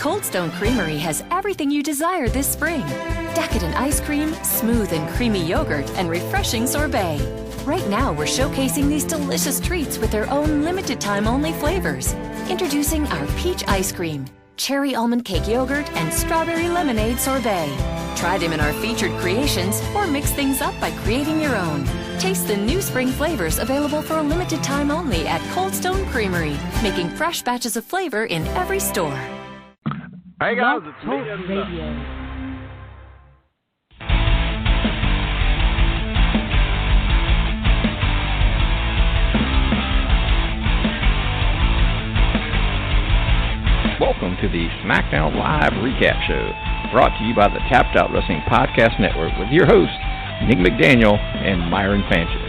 Cold Stone Creamery has everything you desire this spring. Decadent ice cream, smooth and creamy yogurt, and refreshing sorbet. Right now, we're showcasing these delicious treats with their own limited-time-only flavors. Introducing our peach ice cream, cherry almond cake yogurt, and strawberry lemonade sorbet. Try them in our featured creations or mix things up by creating your own. Taste the new spring flavors available for a limited time only at Cold Stone Creamery, making fresh batches of flavor in every store. Hey guys, it's me and Welcome to the Smackdown Live Recap Show, brought to you by the Tapped Out Wrestling Podcast Network with your hosts, Nick McDaniel and Myron Fancher.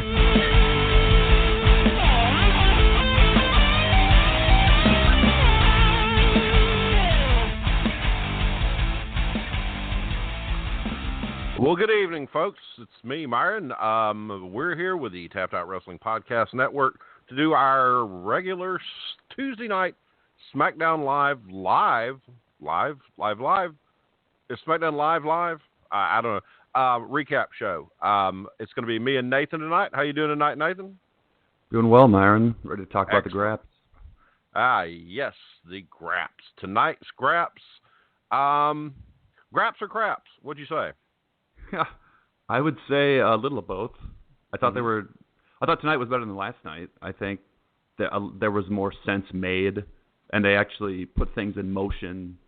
Well, good evening, folks. It's me, Myron. We're here with the Tapped Out Wrestling Podcast Network to do our regular Tuesday night SmackDown Live. Is SmackDown Live? I don't know. Recap show. It's going to be me and Nathan tonight. How you doing tonight, Nathan? Doing well, Myron. Ready to talk about the Graps? Yes, the Graps. Tonight's Graps. Graps or craps? What'd you say? I would say a little of both. I thought I thought tonight was better than last night. I think that there was more sense made, and they actually put things in motion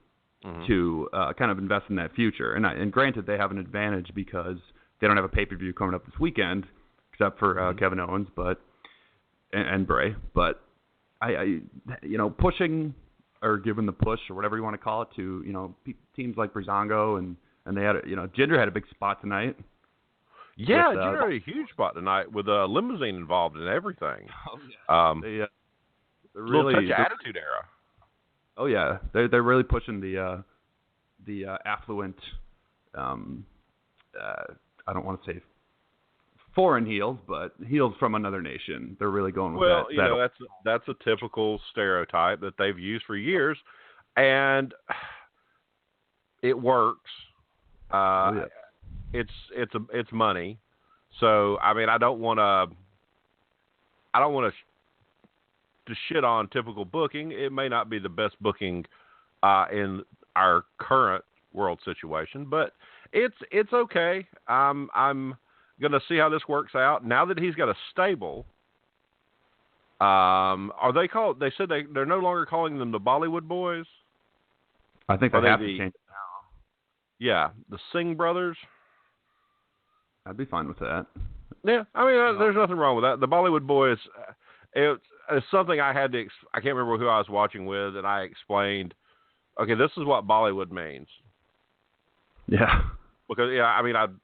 to kind of invest in that future. And granted, they have an advantage because they don't have a pay-per-view coming up this weekend, except for Kevin Owens, and Bray. But I pushing or giving the push or whatever you want to call it to teams like Breezango and they had Jinder had a big spot tonight. Yeah, Jinder had a huge spot tonight with a limousine involved in everything. Oh yeah. They're really touch of Attitude Era. Oh yeah, they're really pushing the affluent. I don't want to say foreign heels, but heels from another nation. They're really going with that. Well, that's a typical stereotype that they've used for years, and it works. It's money. So I mean, I don't want to shit on typical booking. It may not be the best booking in our current world situation, but it's okay. I'm gonna see how this works out. Now that he's got a stable, are they called? They said they're no longer calling them the Bollywood Boys. I think they have to change it now. Yeah, the Singh brothers. I'd be fine with that. Yeah, I mean, there's nothing wrong with that. The Bollywood Boys. It's something I had to. I can't remember who I was watching with, and I explained. Okay, this is what Bollywood means. Yeah. Because I mean, I'm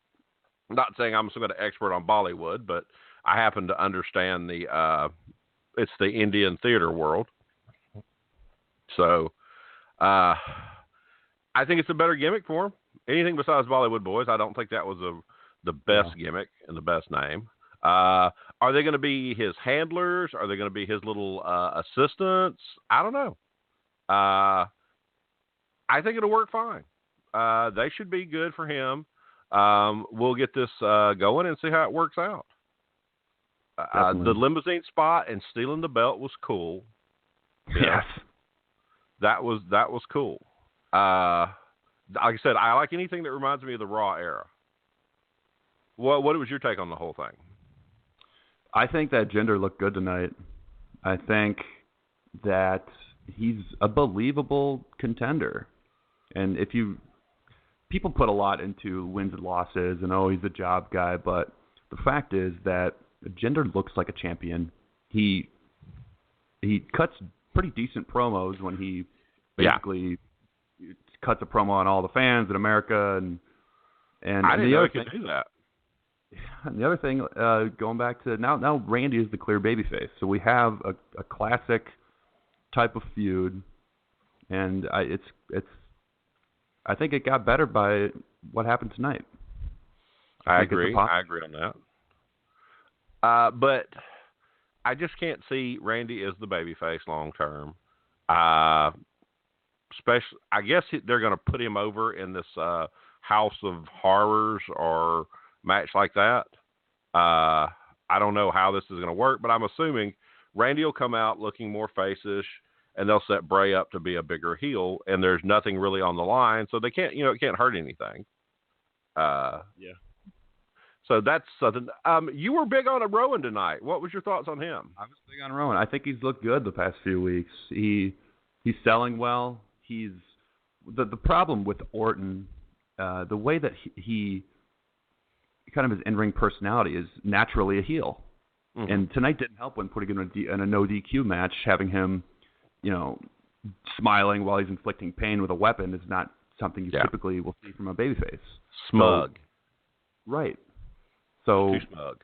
not saying I'm some kind of expert on Bollywood, but I happen to understand it's the Indian theater world. So, I think it's a better gimmick for him. Anything besides Bollywood Boys, I don't think that was the best gimmick and the best name. Are they going to be his handlers? Are they going to be his little assistants? I don't know. I think it'll work fine. They should be good for him. We'll get this going and see how it works out. The limousine spot and stealing the belt was cool. Yes. That was cool. Like I said, I like anything that reminds me of the Raw era. What was your take on the whole thing? I think that Jinder looked good tonight. I think that he's a believable contender. And people put a lot into wins and losses and, he's a job guy, but the fact is that Jinder looks like a champion. He cuts pretty decent promos when he basically cuts a promo on all the fans in America and I didn't know he could do that. And the other thing, going back to now Randy is the clear babyface. So we have a classic type of feud, and I think it got better by what happened tonight. I agree on that. But I just can't see Randy as the babyface long term. special. I guess they're going to put him over in this House of Horrors or match like that. I don't know how this is going to work, but I'm assuming Randy will come out looking more face-ish, and they'll set Bray up to be a bigger heel, and there's nothing really on the line, so they can't, it can't hurt anything. Yeah. So that's something. You were big on Rowan tonight. What was your thoughts on him? I was big on Rowan. I think he's looked good the past few weeks. He's selling well. He's the problem with Orton, the way that he kind of his in-ring personality is naturally a heel. Mm-hmm. And tonight didn't help when putting him in a no DQ match, having him, smiling while he's inflicting pain with a weapon is not something you typically will see from a babyface. Smug. So, right. So too smug.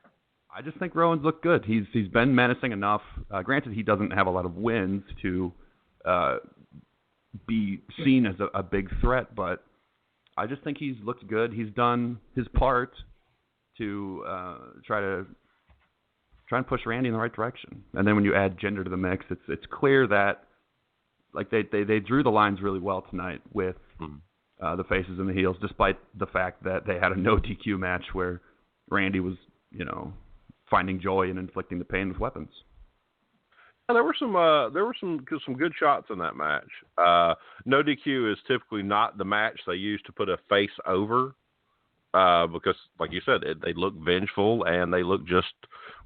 I just think Rowan's looked good. He's been menacing enough. Granted, he doesn't have a lot of wins to be seen as a big threat, but I just think he's looked good. He's done his part to try and push Randy in the right direction. And then when you add gender to the mix, it's clear that they drew the lines really well tonight with the faces and the heels, despite the fact that they had a no DQ match where Randy was, finding joy in inflicting the pain with weapons. There were some good shots in that match. No DQ is typically not the match they use to put a face over, because, like you said, they look vengeful and they look just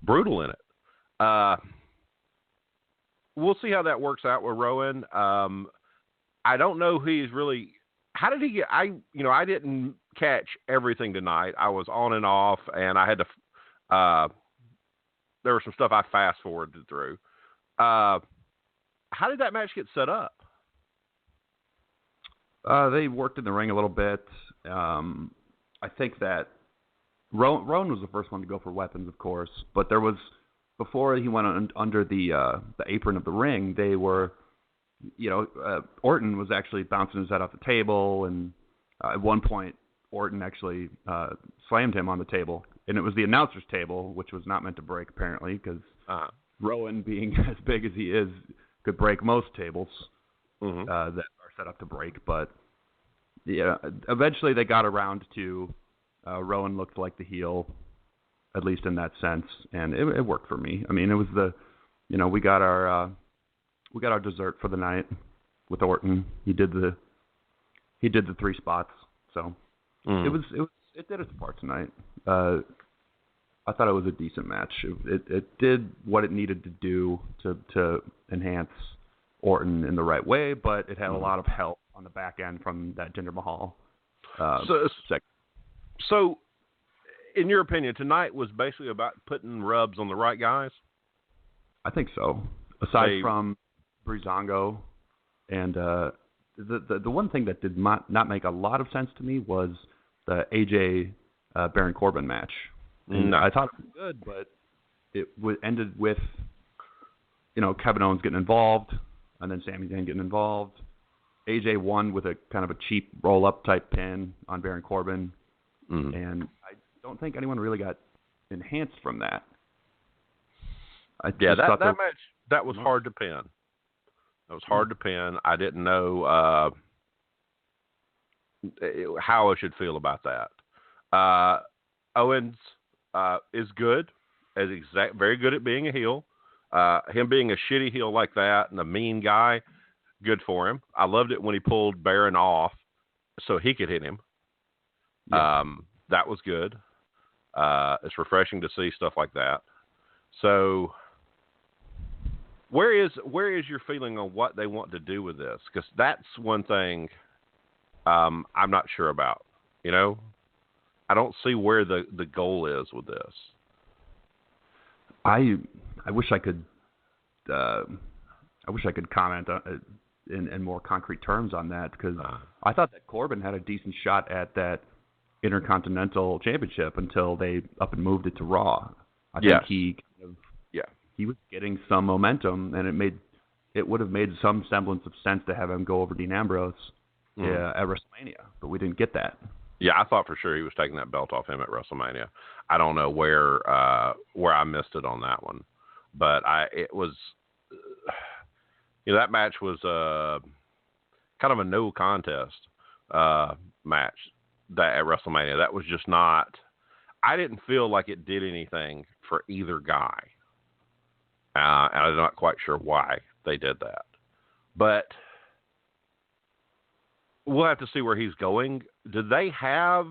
brutal in it. We'll see how that works out with Rowan. I don't know who he's really. How did he get? I didn't catch everything tonight. I was on and off, and I had to. There was some stuff I fast forwarded through. How did that match get set up? They worked in the ring a little bit. I think that Rowan was the first one to go for weapons, of course, but there was, before he went under the apron of the ring, they were, Orton was actually bouncing his head off the table, and at one point, Orton actually slammed him on the table, and it was the announcer's table, which was not meant to break, apparently, because Rowan, being as big as he is, could break most tables that are set up to break. But yeah, eventually they got around to Rowan looked like the heel, at least in that sense, and it worked for me. I mean, it was we got our dessert for the night with Orton. He did the 3 spots, so it did its part tonight. I thought it was a decent match. It did what it needed to do to enhance Orton in the right way, but it had a lot of help on the back end from that Jinder Mahal. So, in your opinion, tonight was basically about putting rubs on the right guys? I think so. Aside from Breezango, and the one thing that did not make a lot of sense to me was the AJ Baron Corbin match. And I thought it was good, but it ended with, Kevin Owens getting involved, and then Sami Zayn getting involved. AJ won with a kind of a cheap roll-up type pin on Baron Corbin, and I don't think anyone really got enhanced from that. That match, that was hard to pin. That was hard to pin. I didn't know how I should feel about that. Owens is good, very good at being a heel. Him being a shitty heel like that and a mean guy, good for him. I loved it when he pulled Baron off so he could hit him. Yeah. That was good. It's refreshing to see stuff like that. So, where is your feeling on what they want to do with this? Because that's one thing I'm not sure about. I don't see where the goal is with this. I wish I could comment on in more concrete terms on that, because I thought that Corbin had a decent shot at that Intercontinental Championship until they up and moved it to Raw. I think he was getting some momentum, and it would have made some semblance of sense to have him go over Dean Ambrose at WrestleMania, but we didn't get that. Yeah, I thought for sure he was taking that belt off him at WrestleMania. I don't know where I missed it on that one, but it was, that match was kind of a no contest match that at WrestleMania. That was just not. I didn't feel like it did anything for either guy, and I'm not quite sure why they did that. But we'll have to see where he's going. Did they have?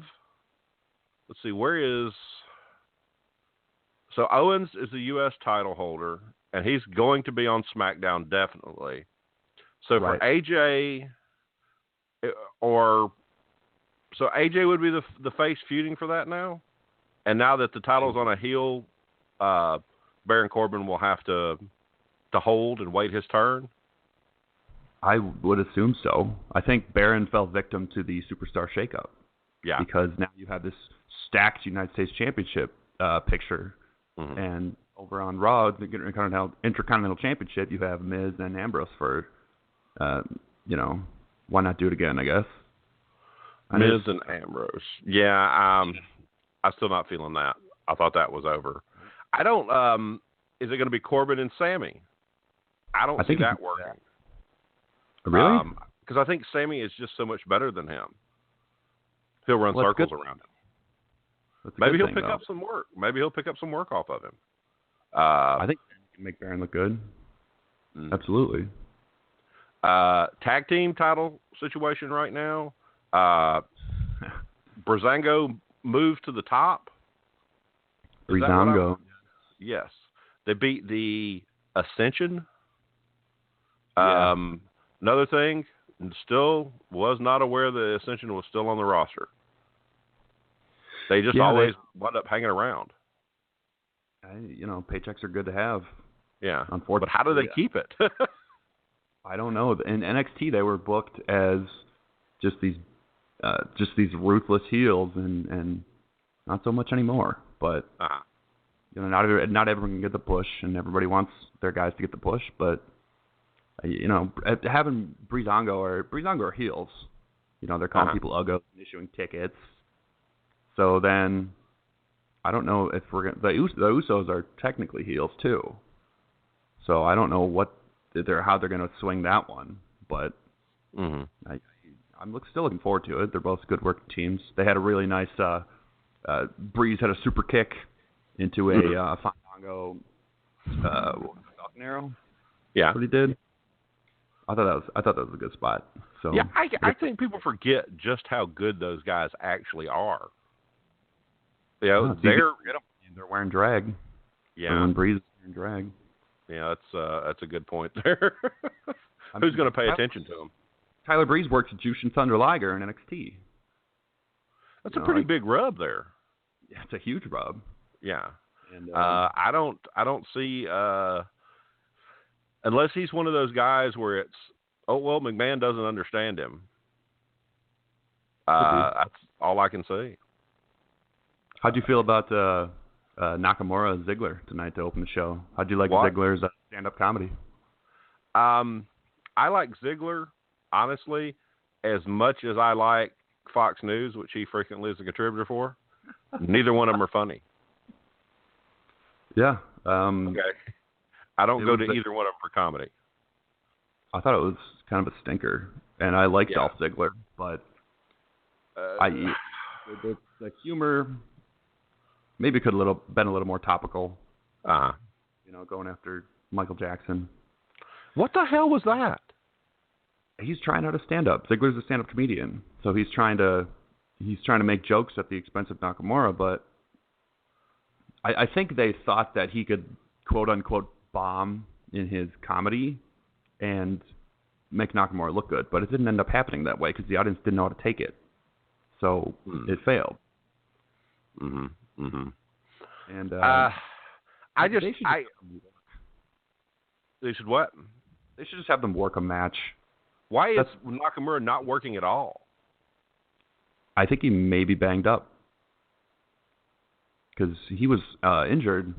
Let's see. Where is? So Owens is the U.S. title holder, and he's going to be on SmackDown definitely. So for AJ, so AJ would be the face feuding for that now, and now that the title's on a heel, Baron Corbin will have to hold and wait his turn. I would assume so. I think Baron fell victim to the superstar shakeup. Yeah, because now you have this stacked United States Championship picture. Mm-hmm. And over on Raw, the Intercontinental Championship, you have Miz and Ambrose for, why not do it again, I guess. Miz and Ambrose. Yeah, I'm still not feeling that. I thought that was over. I don't, is it going to be Corbin and Sami? I don't see that working. Really? Because I think Sami is just so much better than him. He'll run circles around him. Maybe he'll pick up some work. Maybe he'll pick up some work off of him. I think he can make Baron look good. Absolutely. Tag team title situation right now. Breezango moved to the top. Breezango. Yes. They beat the Ascension. Yeah. Another thing, still was not aware the Ascension was still on the roster. They just always wound up hanging around. Paychecks are good to have. Yeah. Unfortunately. But how do they keep it? I don't know. In NXT, they were booked as just these ruthless heels, and not so much anymore. But not everyone can get the push, and everybody wants their guys to get the push. But having Breezango are heels. They're calling people uggos and issuing tickets. So then, I don't know if we're the Usos are technically heels too. So I don't know how they're going to swing that one, but I'm still looking forward to it. They're both good working teams. They had a really nice Breeze had a super kick into a Fandango Falcon Arrow. Yeah, that's what he did. I thought that was a good spot. So yeah, I think people forget just how good those guys actually are. They're wearing drag. Yeah, when Breeze is wearing drag. Yeah, that's a good point there. Who's going to pay attention to him? Tyler Breeze works at Jushin Thunder Liger in NXT. That's a pretty big rub there. Yeah, it's a huge rub. Yeah, and I don't see unless he's one of those guys where it's McMahon doesn't understand him. That's all I can say. How'd you feel about Nakamura and Ziggler tonight to open the show? How'd you like Ziggler's stand-up comedy? I like Ziggler, honestly, as much as I like Fox News, which he frequently is a contributor for. Neither one of them are funny. Yeah. Okay. I don't go to either one of them for comedy. I thought it was kind of a stinker, and I like Dolph Ziggler, but the humor maybe could been a little more topical. Going after Michael Jackson. What the hell was that? He's trying out a stand-up. Ziggler's a stand-up comedian, so he's trying to make jokes at the expense of Nakamura. But I think they thought that he could quote unquote bomb in his comedy and make Nakamura look good, but it didn't end up happening that way because the audience didn't know how to take it, so it failed. And they should what? They should just have them work a match. Why is Nakamura not working at all? I think he may be banged up because he was injured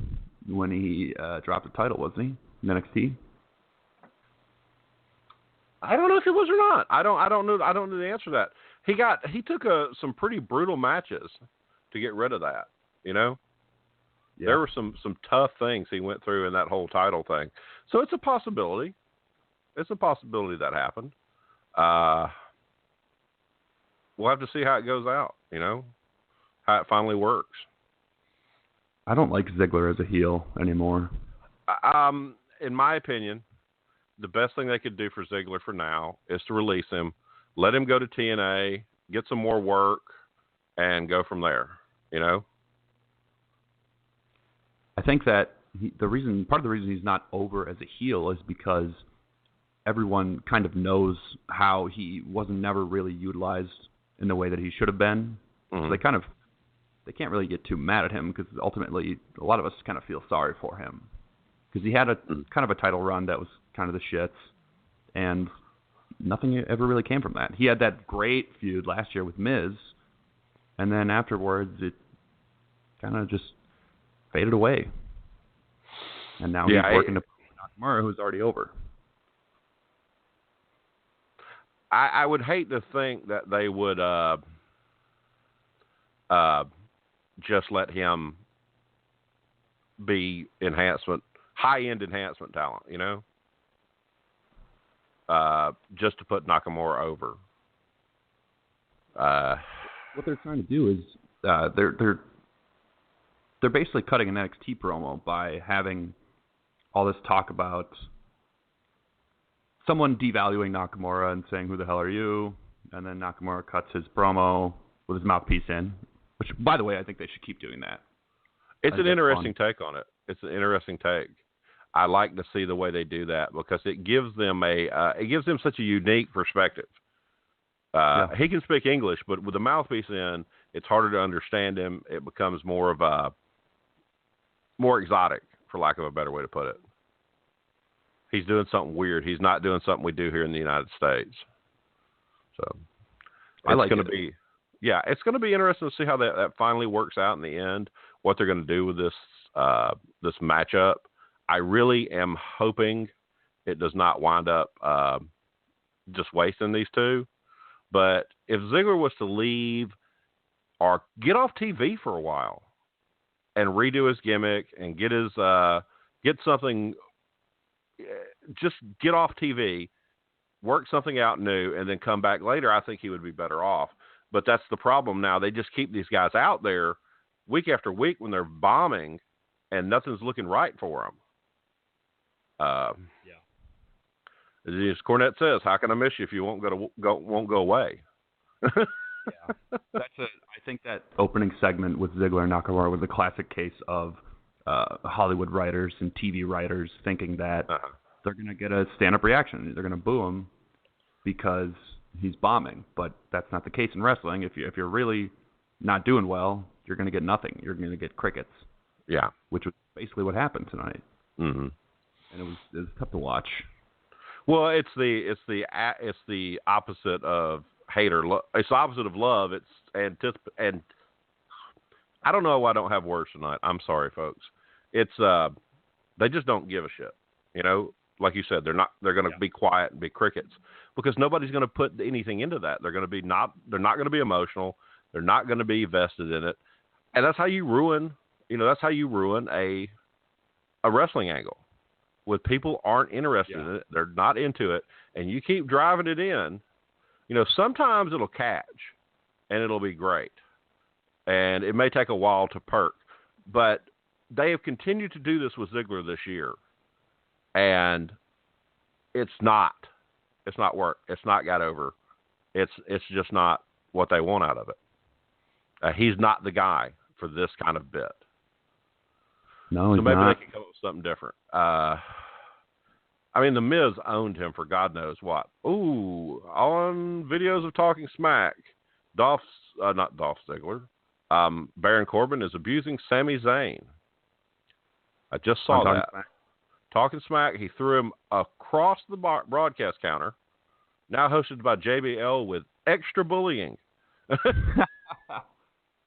when he dropped the title, wasn't he? In NXT. I don't know if he was or not. I don't know the answer to that. He took some pretty brutal matches to get rid of that. Yeah. There were some tough things he went through in that whole title thing. So it's a possibility. It's a possibility that happened. we'll have to see how it goes out, how it finally works. I don't like Ziggler as a heel anymore. In my opinion, the best thing they could do for Ziggler for now is to release him, let him go to TNA, get some more work, and go from there, I think that part of the reason he's not over as a heel is because everyone kind of knows how he wasn't never really utilized in the way that he should have been. Mm-hmm. So they can't really get too mad at him because ultimately a lot of us kind of feel sorry for him because he had a kind of a title run that was kind of the shits, and nothing ever really came from that. He had that great feud last year with Miz, and then afterwards it kind of just faded away. And now he's working to Nakamura, who's already over. I would hate to think that they would just let him be high-end enhancement talent, just to put Nakamura over. What they're trying to do is they're basically cutting an NXT promo by having all this talk about someone devaluing Nakamura and saying, "Who the hell are you?" And then Nakamura cuts his promo with his mouthpiece in, which, by the way, I think they should keep doing that. It's an interesting take on it. It's an interesting take. I like to see the way they do that because it gives them such a unique perspective. He can speak English, but with the mouthpiece in, it's harder to understand him. It becomes more exotic, for lack of a better way to put it. He's doing something weird. He's not doing something we do here in the United States. So it's going to be interesting to see how that finally works out in the end. What they're going to do with this matchup. I really am hoping it does not wind up just wasting these two. But if Ziggler was to leave or get off TV for a while and redo his gimmick and get something, just get off TV, work something out new, and then come back later, I think he would be better off. But that's the problem now. They just keep these guys out there week after week when they're bombing, and nothing's looking right for them. As Cornette says, "How can I miss you if you won't go away?" I think that opening segment with Ziggler and Nakamura was a classic case of Hollywood writers and TV writers thinking that they're going to get a stand-up reaction. They're going to boo him because he's bombing, but that's not the case in wrestling. If you're really not doing well, you're going to get nothing. You're going to get crickets. Yeah, which was basically what happened tonight. Mm-hmm. And it was tough to watch. Well, it's the opposite of hate or love. It's the opposite of love. It's and I don't know why I don't have words tonight. I'm sorry, folks. It's they just don't give a shit. Like you said, they're going to be quiet and be crickets because nobody's going to put anything into that. They're not going to be emotional. They're not going to be vested in it, and that's how you ruin. That's how you ruin a wrestling angle. When people aren't interested in it, they're not into it, and you keep driving it in, sometimes it'll catch, and it'll be great. And it may take a while to perk. But they have continued to do this with Ziggler this year, and it's not worked. It's not got over. It's just not what they want out of it. He's not the guy for this kind of bit. No, so maybe not. they can come up with something different. The Miz owned him for God knows what. Ooh, on videos of Talking Smack, not Dolph Ziggler, Baron Corbin is abusing Sami Zayn. I just saw that. Talking Smack, he threw him across the broadcast counter, now hosted by JBL with extra bullying.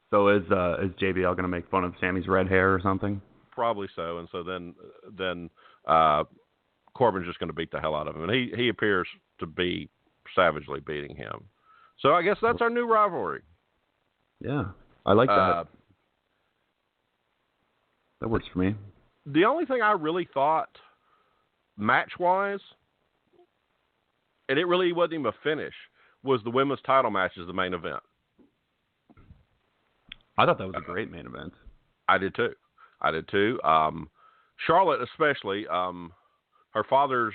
So is JBL going to make fun of Sammy's red hair or something? Probably so, and so then Corbin's just going to beat the hell out of him, and he appears to be savagely beating him. So I guess that's our new rivalry. Yeah, I like that. That works for me. The only thing I really thought match-wise and it really wasn't even a finish, was the women's title match as the main event. I thought that was a great main event. I did too. Charlotte especially, her father's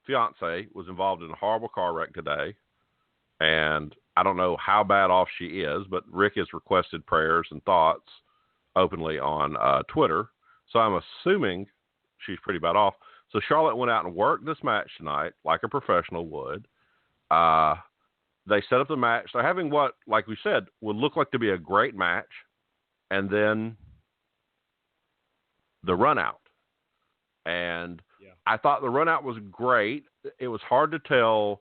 fiance was involved in a horrible car wreck today, and I don't know how bad off she is, but Rick has requested prayers and thoughts openly on Twitter, so I'm assuming she's pretty bad off. So Charlotte went out and worked this match tonight like a professional would. They set up the match. They're having what, like we said, would look like to be a great match, and then the run out. And I thought the run out was great. It was hard to tell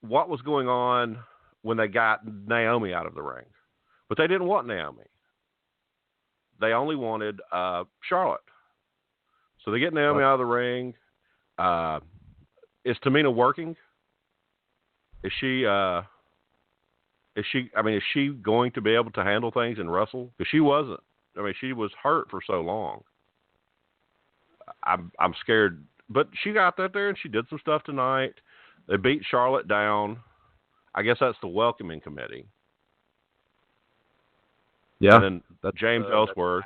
what was going on when they got Naomi out of the ring. But they didn't want Naomi. They only wanted Charlotte. So they get Naomi out of the ring. Is Tamina working? Is she going to be able to handle things and wrestle? Because she wasn't. I mean, she was hurt for so long. I'm scared. But she got that there and she did some stuff tonight. They beat Charlotte down. I guess that's the welcoming committee. Yeah. And then James Ellsworth.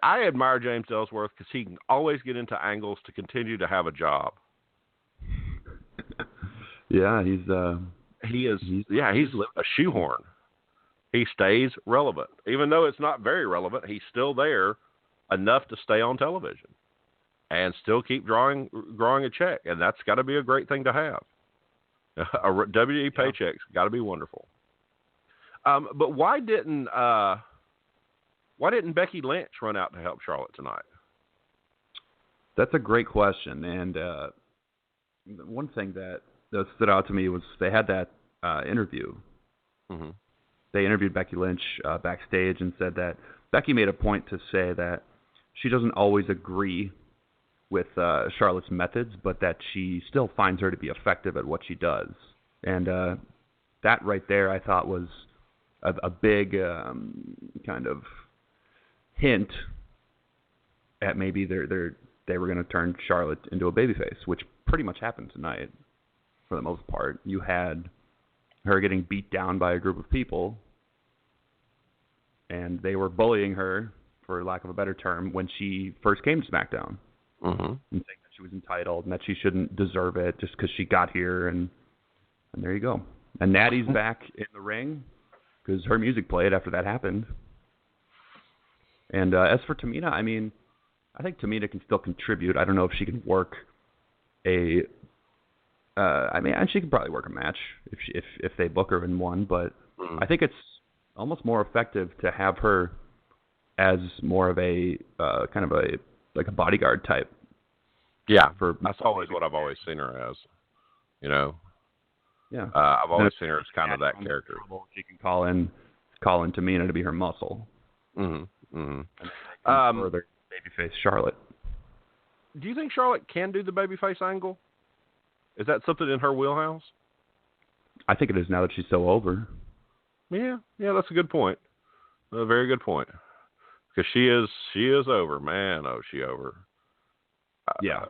I admire James Ellsworth because he can always get into angles to continue to have a job. Yeah, he's a shoehorn. He stays relevant. Even though it's not very relevant, he's still there enough to stay on television and still keep drawing a check. And that's got to be a great thing to have. A WWE paycheck's got to be wonderful. But why didn't Becky Lynch run out to help Charlotte tonight? That's a great question. And one thing that stood out to me was they had that interview. Mm-hmm. They interviewed Becky Lynch backstage and said that Becky made a point to say that she doesn't always agree with Charlotte's methods, but that she still finds her to be effective at what she does. And that right there I thought was a big kind of hint at maybe they were going to turn Charlotte into a babyface, which pretty much happened tonight for the most part. You had her getting beat down by a group of people, and they were bullying her, for lack of a better term, when she first came to SmackDown. Mm-hmm. And saying that she was entitled and that she shouldn't deserve it just because she got here, and there you go. And Natty's back in the ring because her music played after that happened. And as for Tamina, I mean, I think Tamina can still contribute. I don't know if she can work and she could probably work a match if they book her in one, but I think it's almost more effective to have her as more of a kind of a bodyguard type. Yeah, that's always what I've always seen her as. You know. Yeah. I've always seen her as kind of that character. She can call in Tamina to be her muscle. Mm-hmm. Mm-hmm. Further babyface Charlotte. Do you think Charlotte can do the babyface angle? Is that something in her wheelhouse? I think it is now that she's so over. Yeah, that's a good point. A very good point. Because she is over, man. Oh, she over. Yeah.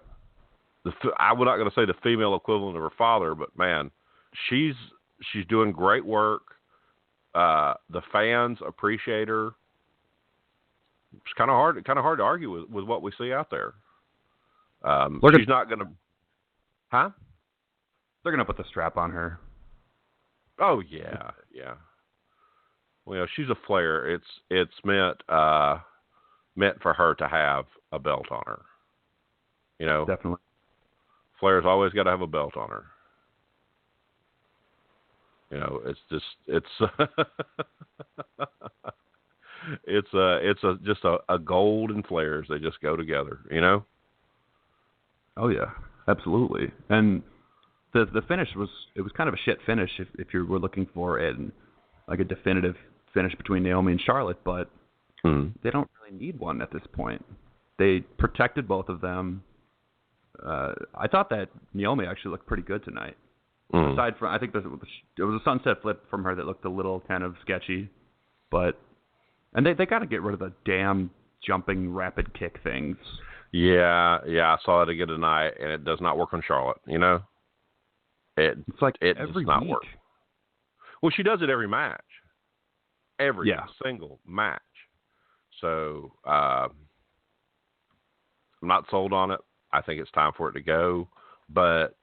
I'm not going to say the female equivalent of her father, but man, she's doing great work. The fans appreciate her. It's kind of hard to argue with what we see out there. She's not going to. Huh? They're going to put the strap on her. Oh yeah. Well, she's a Flair. It's meant for her to have a belt on her. You know, definitely. Flair's always got to have a belt on her. You know, it's just a gold and Flair's. They just go together. You know. Oh yeah, absolutely. And the finish was kind of a shit finish if you were looking for a definitive finish between Naomi and Charlotte, but they don't really need one at this point. They protected both of them. I thought that Naomi actually looked pretty good tonight. Aside from, I think there was a sunset flip from her that looked a little kind of sketchy, and they got to get rid of the damn jumping rapid kick things. Yeah, I saw it again tonight, and it does not work on Charlotte. You know. It's like it every does not week. work. Well, she does it every match, every Yeah. single match. So I'm not sold on it. I think it's time for it to go. But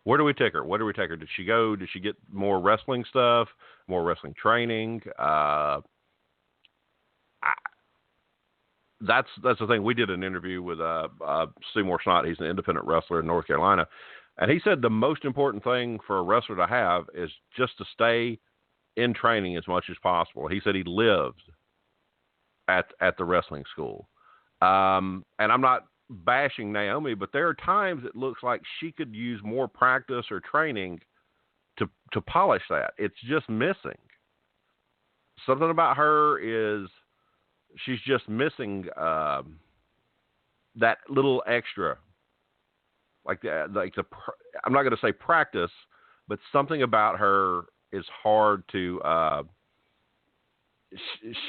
where do we take her? Where do we take her? Did she go? Did she get more wrestling stuff, more wrestling training? That's the thing. We did an interview with Seymour Snott. He's an independent wrestler in North Carolina. And he said the most important thing for a wrestler to have is just to stay in training as much as possible. He said he lived at the wrestling school. And I'm not bashing Naomi, but there are times it looks like she could use more practice or training to polish that. It's just missing. Something about her is she's just missing that little extra. I'm not going to say practice, but something about her is hard to.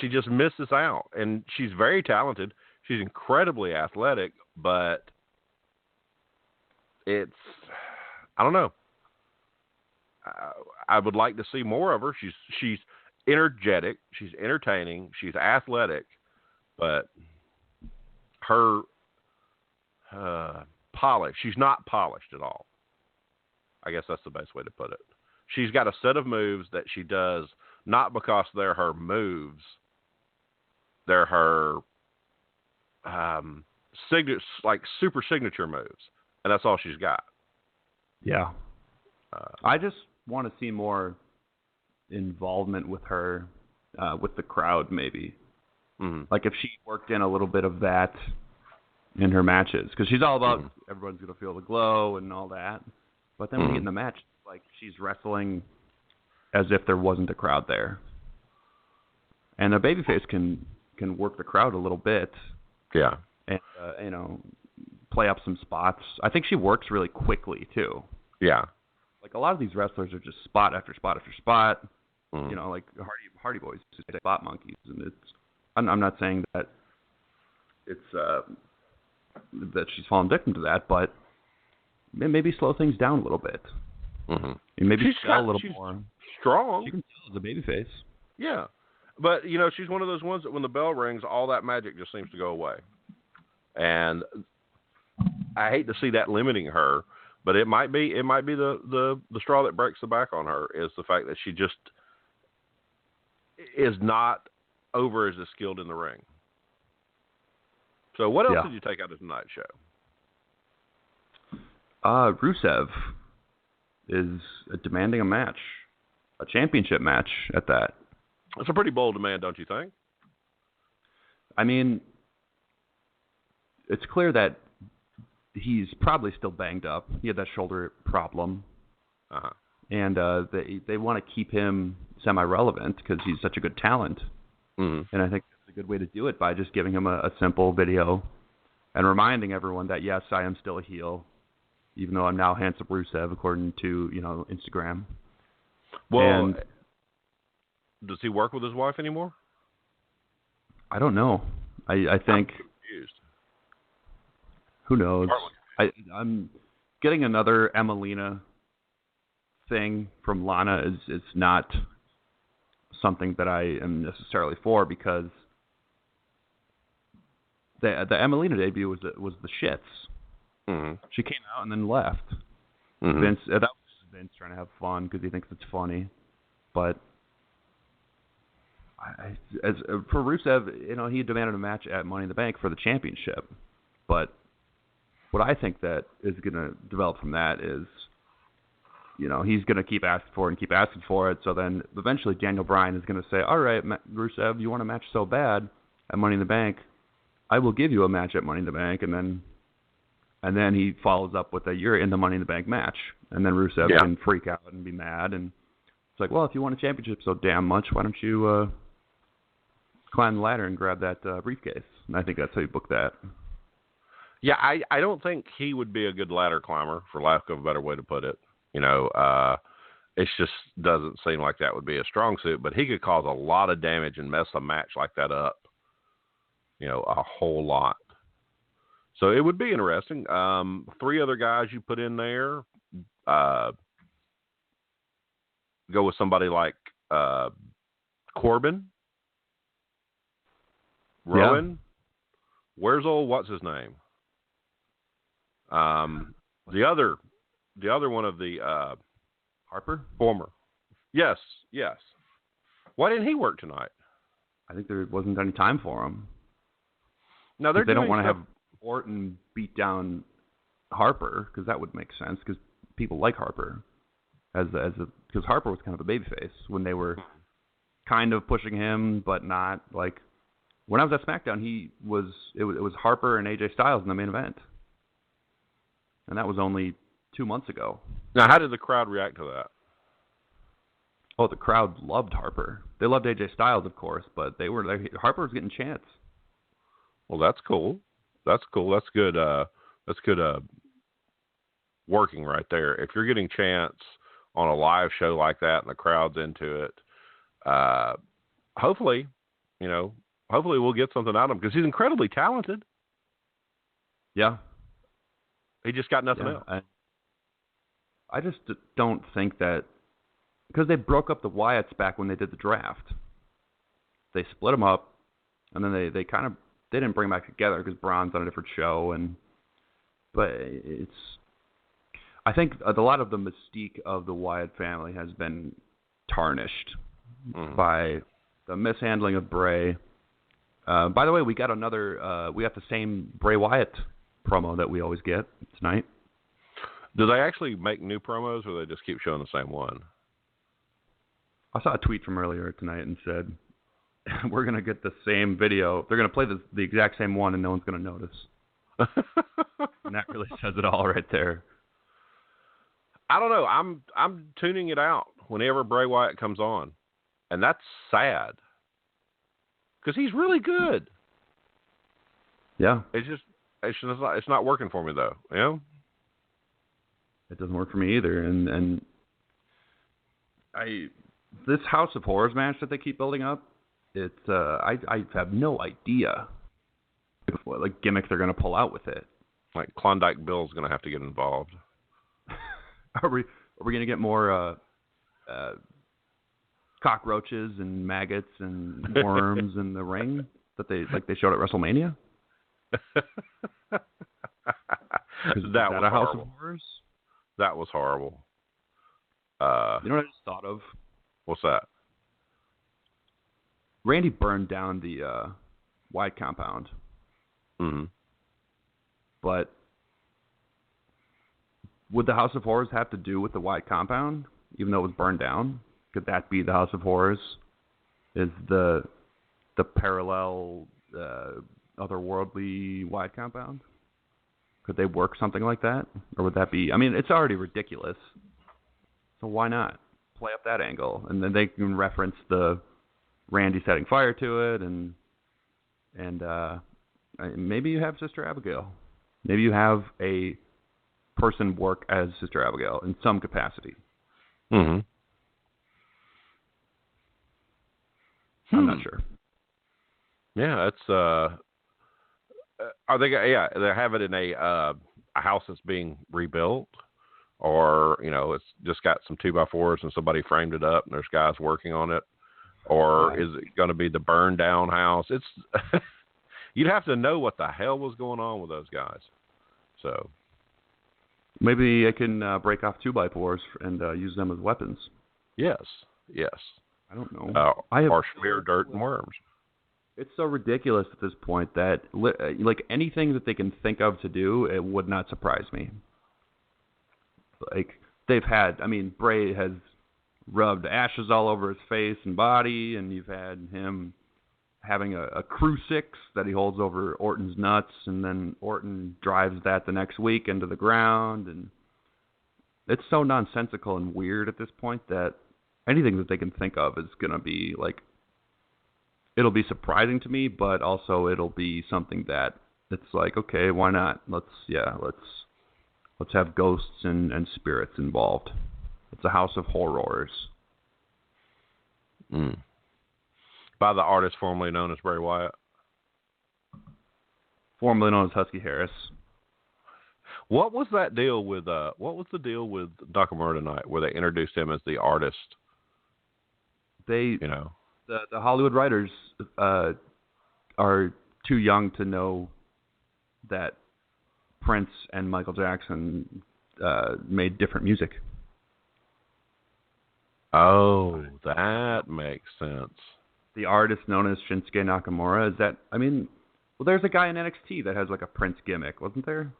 She just misses out, and she's very talented. She's incredibly athletic, but I don't know. I would like to see more of her. She's energetic, she's entertaining, she's athletic, but her polish, she's not polished at all. I guess that's the best way to put it. She's got a set of moves that she does not because they're her moves, they're her super signature moves, and that's all she's got. Yeah. I just want to see more involvement with her, with the crowd, maybe. Mm-hmm. Like if she worked in a little bit of that in her matches, because she's all about everyone's going to feel the glow and all that. But then when you get in the match, like she's wrestling as if there wasn't a crowd there. And a babyface can work the crowd a little bit. Yeah. And, play up some spots. I think she works really quickly, too. Yeah. Like, a lot of these wrestlers are just spot after spot after spot. Like Hardy Boys, just spot monkeys. And I'm not saying that it's that she's fallen victim to that, but maybe slow things down a little bit. Mm-hmm. And maybe sell a little more. Strong. She can sell as a babyface. Yeah. But, she's one of those ones that when the bell rings, all that magic just seems to go away. And I hate to see that limiting her, but it might be the straw that breaks the back on her is the fact that she just is not over as skilled in the ring. So what else did you take out of tonight's show? Rusev is demanding a match, a championship match at that. That's a pretty bold demand, don't you think? I mean, it's clear that he's probably still banged up. He had that shoulder problem. Uh-huh. And they want to keep him semi-relevant because he's such a good talent. Mm-hmm. And I think that's a good way to do it by just giving him a simple video and reminding everyone that, yes, I am still a heel, even though I'm now handsome Rusev, according to, Instagram. Well, does he work with his wife anymore? I don't know. I think... I'm confused. Who knows? I'm getting another Emelina thing from Lana is not something that I am necessarily for because the Emelina debut was the shits. Mm-hmm. She came out and then left. Mm-hmm. Vince, that was Vince trying to have fun because he thinks it's funny, but as for Rusev, he demanded a match at Money in the Bank for the championship, but what I think that is going to develop from that is, he's going to keep asking for it. So then eventually Daniel Bryan is going to say, all right, Rusev, you want a match so bad at Money in the Bank, I will give you a match at Money in the Bank. And then he follows up with you're in the Money in the Bank match. And then Rusev can freak out and be mad. And it's like, well, if you want a championship so damn much, why don't you climb the ladder and grab that briefcase? And I think that's how you book that. Yeah, I don't think he would be a good ladder climber, for lack of a better way to put it. It just doesn't seem like that would be a strong suit, but he could cause a lot of damage and mess a match like that up, a whole lot. So it would be interesting. 3 other guys you put in there. Go with somebody like Corbin, Rowan. Yeah. Where's old what's his name? The other one of the Harper? former. Yes. Why didn't he work tonight? I think there wasn't any time for him. No, they don't want to have Orton beat down Harper, because that would make sense, because people like Harper because Harper was kind of a babyface when they were kind of pushing him, but not. Like when I was at SmackDown, it was Harper and AJ Styles in the main event, and that was only 2 months ago. Now, how did the crowd react to that? Oh, the crowd loved Harper. They loved AJ Styles, of course, but Harper was getting chants. Well, that's cool. That's good. That's good working right there. If you're getting chants on a live show like that and the crowd's into it, hopefully we'll get something out of him, because he's incredibly talented. Yeah. He just got nothing else. I just don't think that, because they broke up the Wyatts back when they did the draft. They split them up, and then they didn't bring them back together because Braun's on a different show, but I think a lot of the mystique of the Wyatt family has been tarnished by the mishandling of Bray. By the way, we got the same Bray Wyatt promo that we always get tonight. Do they actually make new promos, or they just keep showing the same one? I saw a tweet from earlier tonight and said, we're going to get the same video. They're going to play the exact same one, and no one's going to notice. And that really says it all right there. I don't know. I'm tuning it out whenever Bray Wyatt comes on, and that's sad, because he's really good. Yeah. It's not working for me, though. You know? It doesn't work for me either. And this House of Horrors match that they keep building up, I have no idea what gimmick they're going to pull out with it. Like Klondike Bill's going to have to get involved. Are we going to get more cockroaches and maggots and worms in the ring that they showed at WrestleMania? That was a House horrible. of Horrors? That was horrible. You know what I just thought of? What's that? Randy burned down the Wyatt compound. Mm-hmm. But would the House of Horrors have to do with the Wyatt compound, even though it was burned down? Could that be the House of Horrors? Is the parallel otherworldly Wyatt compound? Could they work something like that? Or would that be... I mean, it's already ridiculous. So why not play up that angle? And then they can reference the Randy setting fire to it, and maybe you have Sister Abigail. Maybe you have a person work as Sister Abigail in some capacity. Mm-hmm. I'm not sure. Yeah, it's are they? Yeah, they have it in a house that's being rebuilt, or it's just got some 2x4s and somebody framed it up and there's guys working on it, or is it going to be the burned down house? It's you'd have to know what the hell was going on with those guys. So maybe I can break off 2x4s and use them as weapons. Yes. I don't know. Or smear dirt and worms. It's so ridiculous at this point that like anything that they can think of to do, it would not surprise me. Like Bray has rubbed ashes all over his face and body, and you've had him having a crucifix that he holds over Orton's nuts, and then Orton drives that the next week into the ground, and it's so nonsensical and weird at this point that anything that they can think of is going to be like, it'll be surprising to me, but also it'll be something that it's like, okay, why not? Let's have ghosts and spirits involved. It's a House of Horrors. By the artist formerly known as Bray Wyatt. formerly known as Husky Harris. What was that deal with? What was the deal with Nakamura tonight, where they introduced him as the artist? The Hollywood writers are too young to know that Prince and Michael Jackson made different music. Oh, that makes sense. The artist known as Shinske Nakamura, there's a guy in NXT that has like a Prince gimmick, wasn't there?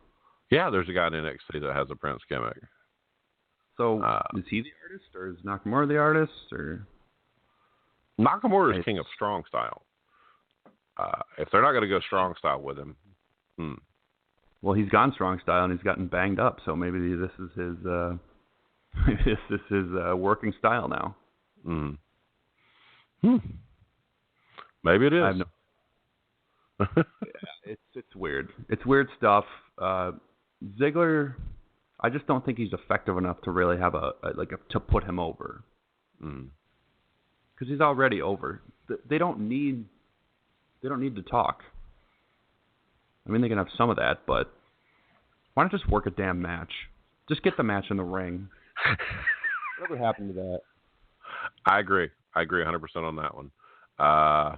Yeah, there's a guy in NXT that has a Prince gimmick. So is he the artist, or is Nakamura the artist, or? Nakamura is king of strong style. If they're not going to go strong style with him, Well, he's gone strong style and he's gotten banged up, so maybe this is his working style now. Maybe it is. It's weird. It's weird stuff. Ziggler, I just don't think he's effective enough to really have to put him over. Because he's already over. They don't need to talk. I mean, they can have some of that, but why not just work a damn match? Just get the match in the ring. Whatever happened to that? I agree 100% on that one. I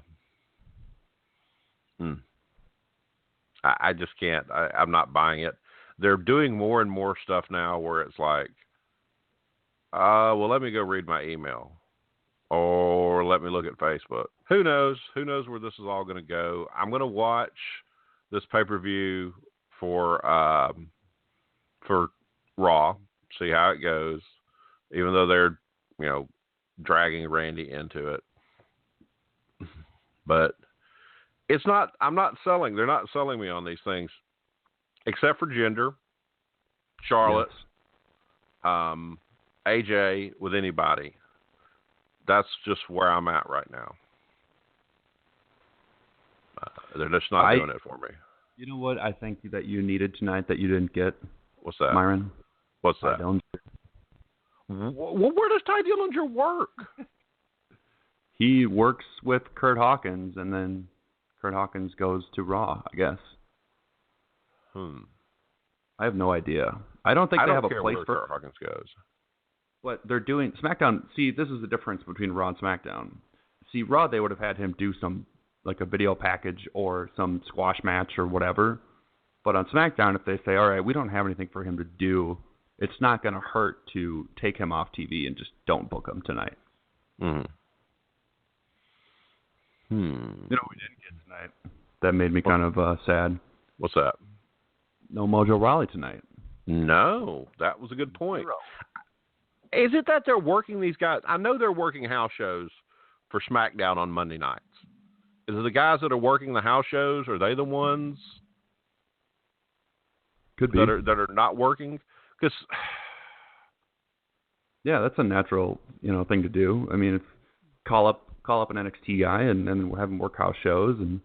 just can't. I'm not buying it. They're doing more and more stuff now where it's like, well, let me go read my email. Or let me look at Facebook. Who knows? Who knows where this is all going to go? I'm going to watch this pay-per-view for Raw, see how it goes, even though they're, dragging Randy into it. But it's not, they're not selling me on these things, except for Jinder, Charlotte, AJ, with anybody. That's just where I'm at right now. They're just not doing it for me. You know what I think that you needed tonight that you didn't get? What's that? Myron? What's that? Well, where does Ty Dillinger work? He works with Kurt Hawkins, and then Kurt Hawkins goes to Raw, I guess. I have no idea. I don't think they have a place for Kurt Hawkins goes. But they're doing SmackDown. See, this is the difference between Raw and SmackDown. See, Raw, they would have had him do some, like a video package or some squash match or whatever. But on SmackDown, if they say, all right, we don't have anything for him to do, it's not going to hurt to take him off TV and just don't book him tonight. You know what we didn't get tonight? That made me kind of sad. What's that? No Mojo Rawley tonight. No, that was a good point. Is it that they're working these guys? I know they're working house shows for SmackDown on Monday nights. Is it the guys that are working the house shows? Are they the ones Could be. that are not working? Because yeah, that's a natural thing to do. I mean, call up an NXT guy and then have him work house shows and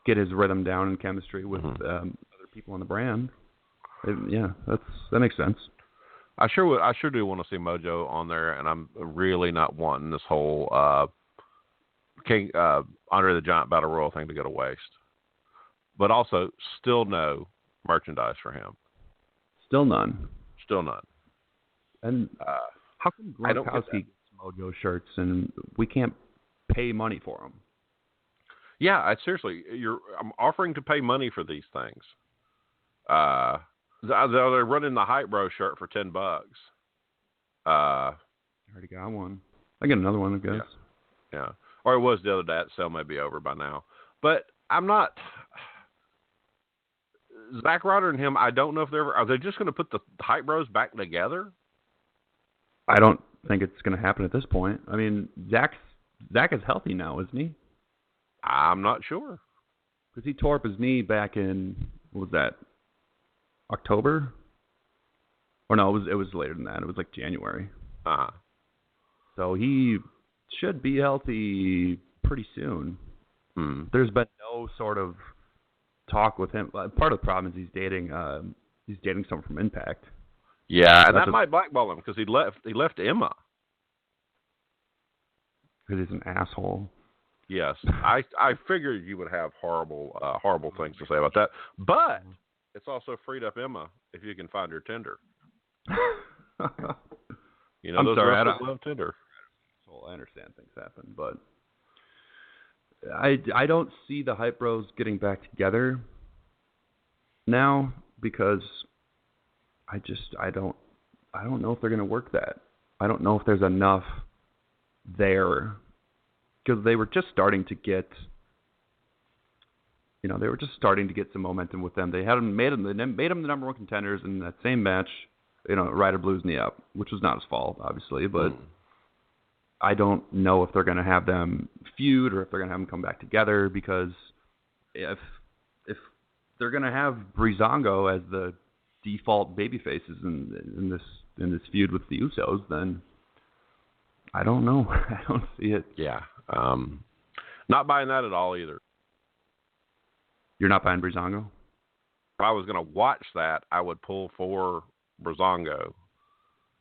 get his rhythm down and chemistry with other people on the brand. That makes sense. I sure do want to see Mojo on there, and I'm really not wanting this whole Andre the Giant Battle Royal thing to go to waste. But also, still no merchandise for him. Still none. And how come Gronkowski gets Mojo shirts and we can't pay money for them? Yeah, seriously, I'm offering to pay money for these things. They're running the Hype Bro shirt for $10. I already got one. I get another one, I guess. Yeah. Or it was the other day. That sale may be over by now. But I'm not. Zack Ryder and him, I don't know if are they just going to put the Hype Bros back together? I don't think it's going to happen at this point. I mean, Zack is healthy now, isn't he? I'm not sure. Because he tore up his knee back in, what was that, October? Or no, it was later than that. It was like January. So he should be healthy pretty soon. There's been no sort of talk with him. Part of the problem is he's dating someone from Impact. Yeah, and that might blackball him because he left Emma. Because he's an asshole. Yes, I figured you would have horrible things to say about that, but it's also freed up Emma if you can find her Tinder. You know, I'm those sorry, wrestlers love Tinder. Well, I understand things happen, but I don't see the Hype Bros getting back together now because I don't know if they're going to work that. I don't know if there's enough there because they were just starting to get, some momentum with them. They hadn't made them the number one contenders in that same match. Ryder Blues knee up, which was not his fault, obviously, but I don't know if they're going to have them feud or if they're going to have them come back together because if they're going to have Breezango as the default babyfaces in this feud with the Usos, then I don't know. I don't see it. Yeah. Not buying that at all either. You're not buying Breezango? If I was going to watch that, I would pull for Breezango.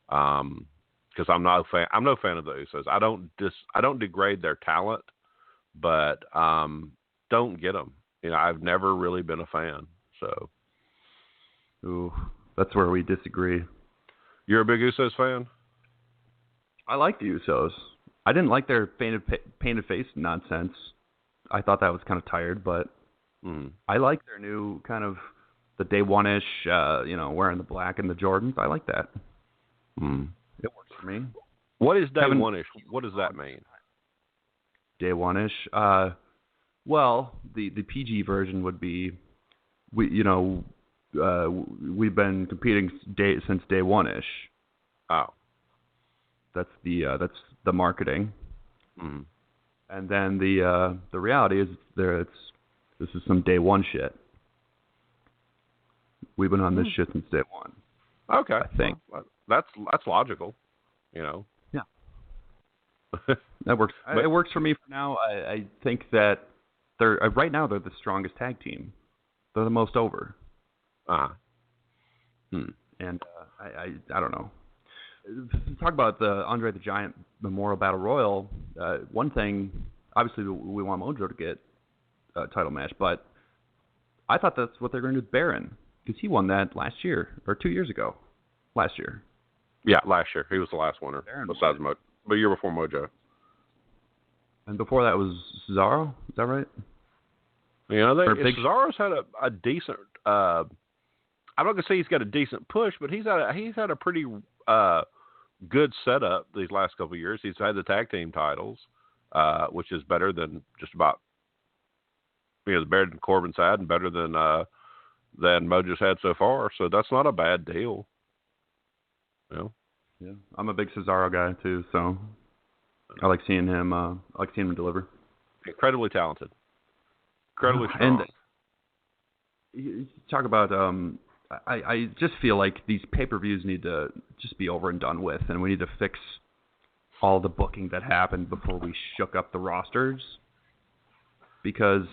Because I'm no fan of the Usos. I don't degrade their talent, but don't get them. I've never really been a fan. So, ooh, that's where we disagree. You're a big Usos fan? I like the Usos. I didn't like their painted face nonsense. I thought that was kind of tired, but I like their new kind of the day one-ish, wearing the black and the Jordans. I like that. It works for me. What is day one-ish? What does that mean? Day one-ish? Well, the PG version would be, we've been competing since day one-ish. Oh. That's the marketing. And then the reality is this is some day one shit. We've been on this shit since day one. Okay. I think. Well, that's logical, Yeah. That works. It works for me for now. I think that right now they're the strongest tag team. They're the most over. And I don't know. Talk about the Andre the Giant Memorial Battle Royal. One thing, obviously, we want Mojo to get a title match, but I thought that's what they're going to do with Baron because he won that last year or 2 years ago. Last year. Yeah, last year. He was the last winner besides Mojo. But year before Mojo. And before that was Cesaro? Is that right? Cesaro's had a decent. I'm not gonna say he's got a decent push, but he's had a pretty good setup these last couple of years. He's had the tag team titles, which is better than just about. Better than Corbin's had, and better than Mojo's had so far. So that's not a bad deal. Yeah, I'm a big Cesaro guy too, so I like seeing him. Deliver. Incredibly talented. Incredibly strong. And you talk about. I just feel like these pay-per-views need to just be over and done with, and we need to fix all the booking that happened before we shook up the rosters. Because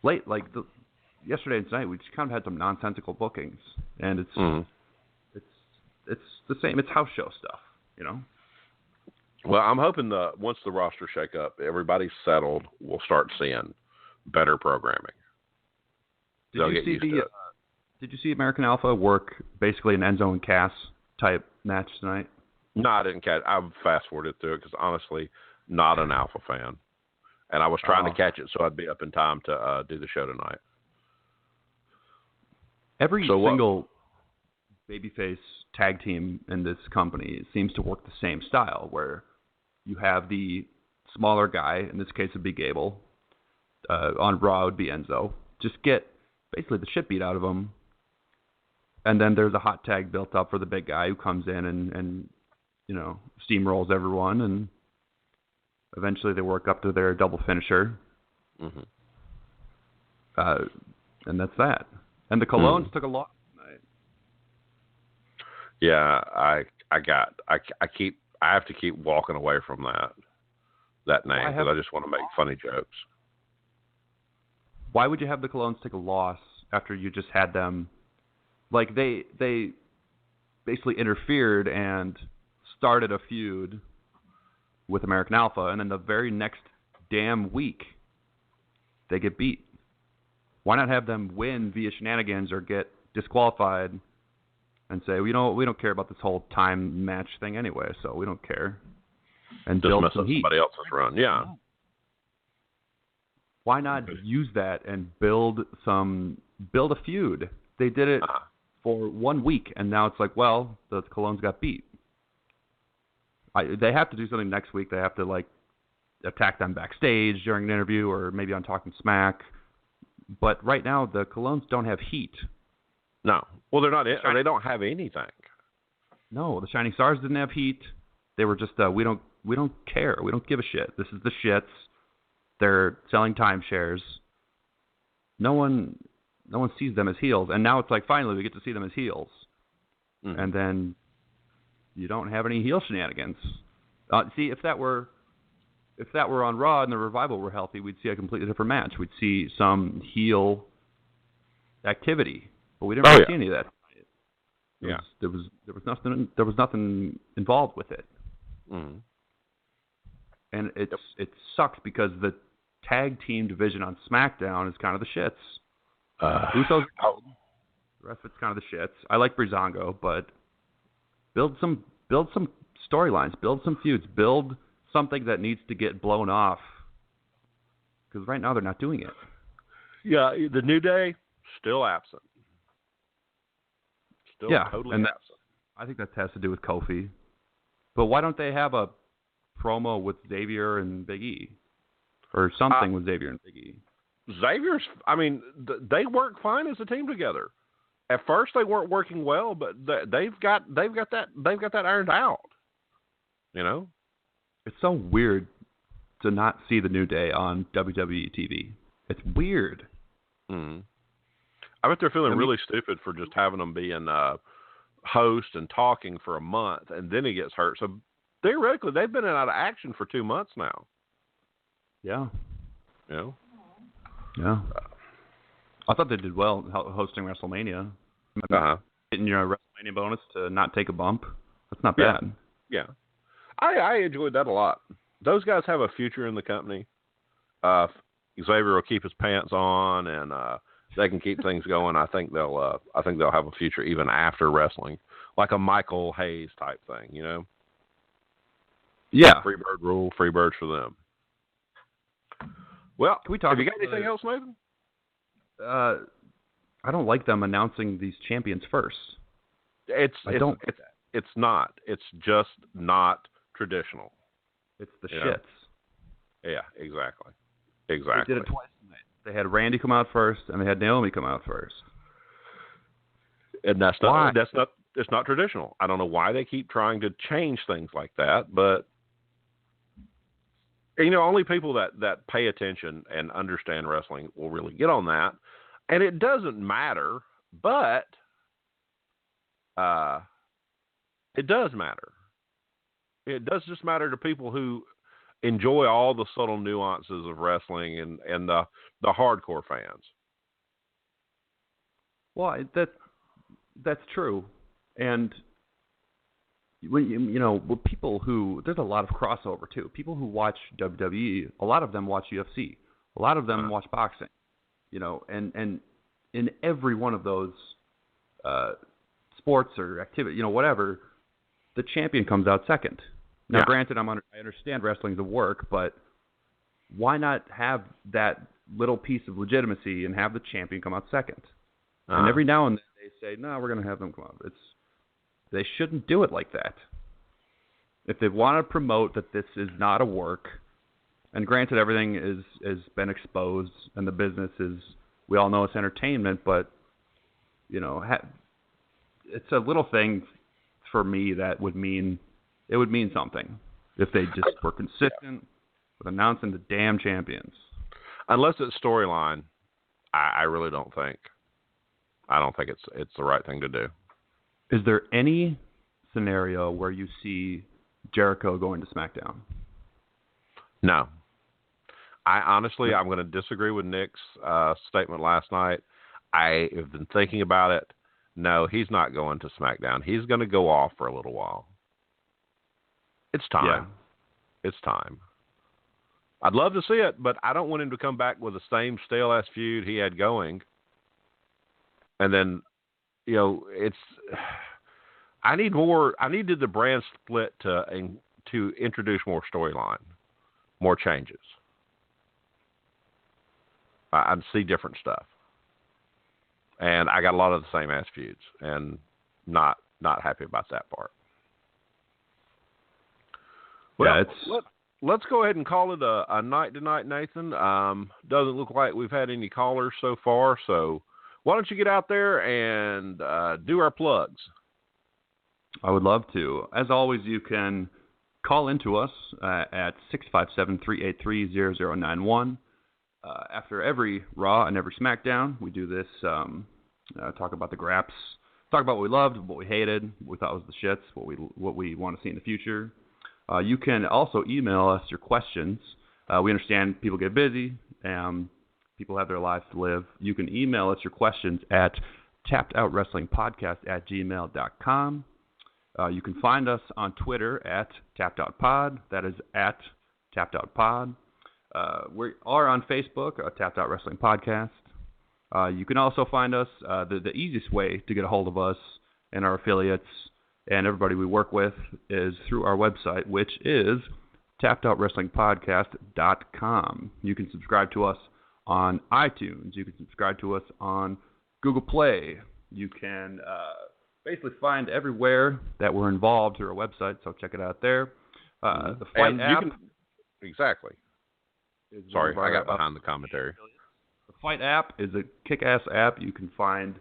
yesterday and tonight, we just kind of had some nonsensical bookings, and it's the same. It's house show stuff, Well, I'm hoping once the roster shake up, everybody's settled, we'll start seeing better programming. Did you see American Alpha work basically an Enzo and Cass type match tonight? No, I didn't catch. I fast forwarded through it because honestly, not an Alpha fan, and I was trying to catch it so I'd be up in time to do the show tonight. Every single babyface tag team in this company seems to work the same style, where you have the smaller guy, in this case would be Gable, on Raw would be Enzo, just get basically the shit beat out of him, and then there's a hot tag built up for the big guy who comes in and steamrolls everyone, and eventually they work up to their double finisher. And that's that. And the Colognes took a loss tonight. Yeah, I have to keep walking away from that name because I just want to make funny jokes. Why would you have the Colognes take a loss after you just had them? Like they basically interfered and started a feud with American Alpha, and then the very next damn week they get beat? Why not have them win via shenanigans or get disqualified and say, we don't care about this whole time match thing anyway, so we don't care. And just build mess some up heat. somebody else's run, yeah. Why not use that and build a feud? They did it for 1 week, and now it's like, well, the Colognes got beat. They have to do something next week. They have to like attack them backstage during an interview, or maybe on Talking Smack. But right now, the Colognes don't have heat. No. Well, they're not. They don't have anything. No, the Shining Stars didn't have heat. They were just we don't care. We don't give a shit. This is the shits. They're selling timeshares. No one sees them as heels, and now it's like finally we get to see them as heels. Mm-hmm. And then you don't have any heel shenanigans. See, if that were on Raw and the Revival were healthy, we'd see a completely different match. We'd see some heel activity, but we didn't really see any of that. There was nothing involved with it. Mm-hmm. And it sucks because the tag team division on SmackDown is kind of the shits. Usos, the rest of it's kind of the shits. I like Breezango, but build some storylines, build some feuds, build something that needs to get blown off. Because right now they're not doing it. Yeah, the New Day still absent. Still totally absent. I think that has to do with Kofi. But why don't they have a promo with Xavier and Big E? Or something with Xavier and Big E? Xavier's, I mean, they work fine as a team together. At first they weren't working well, but they've got that ironed out. You know? It's so weird to not see the New Day on WWE TV. It's weird. Mm-hmm. I bet they're feeling really stupid for just having them be in host and talking for a month, and then he gets hurt. So theoretically, they've been out of action for 2 months now. Yeah. You know? Yeah. I thought they did well hosting WrestleMania. Getting your WrestleMania bonus to not take a bump. That's not bad. Yeah. I enjoyed that a lot. Those guys have a future in the company. Xavier will keep his pants on, and they can keep things going. I think they'll have a future even after wrestling, like a Michael Hayes type thing, you know? Yeah. Free bird rule, free birds for them. Well, can we talk? Have you got anything else, Nathan? I don't like them announcing these champions first. It's not. It's just not traditional. It's the shits. Yeah, exactly. They did it twice tonight. They had Randy come out first, and they had Naomi come out first. And that's it's not traditional. I don't know why they keep trying to change things like that, but you know, only people that pay attention and understand wrestling will really get on that. And it doesn't matter, but it does matter. It does just matter to people who enjoy all the subtle nuances of wrestling and the hardcore fans. Well, that's true. And when you know, people who, there's a lot of crossover too. People who watch WWE, a lot of them watch UFC. A lot of them watch boxing. You know, and in every one of those sports or activity, you know, whatever, the champion comes out second. Now, granted, I understand wrestling's a work, but why not have that little piece of legitimacy and have the champion come out second? And every now and then they say, no, we're going to have them come out. They shouldn't do it like that. If they want to promote that this is not a work, and granted, everything has been exposed, and the business is, we all know it's entertainment, but, you know, it's a little thing for me that would mean something if they just were consistent with announcing the damn champions. Unless it's storyline, I really don't think. I don't think it's the right thing to do. Is there any scenario where you see Jericho going to SmackDown? No. I'm going to disagree with Nick's statement last night. I have been thinking about it. No, he's not going to SmackDown. He's going to go off for a little while. It's time. Yeah. It's time. I'd love to see it, but I don't want him to come back with the same stale-ass feud he had going. And then, I needed the brand split to introduce more storyline, more changes. I'd see different stuff. And I got a lot of the same ass feuds, and not happy about that part. Well, let's go ahead and call it a night tonight, Nathan. Doesn't look like we've had any callers so far, so why don't you get out there and do our plugs? I would love to. As always, you can call into us at 657-383-0091. After every Raw and every SmackDown, we do this, talk about the graps, talk about what we loved, what we hated, what we thought was the shits, what we want to see in the future. You can also email us your questions. We understand people get busy, people have their lives to live. You can email us your questions at tappedoutwrestlingpodcast@gmail.com. You can find us on Twitter at tappedOutPod. That is at tappedOutPod. We are on Facebook, Tapped Out Wrestling Podcast. You can also find us, the easiest way to get a hold of us and our affiliates and everybody we work with is through our website, which is tappedOutWrestlingPodcast.com. You can subscribe to us on iTunes. You can subscribe to us on Google Play. You can basically find everywhere that we're involved through our website, so check it out there. The Fight app. Exactly. Sorry, I got behind the commentary. The Fight app is a kick-ass app. You can find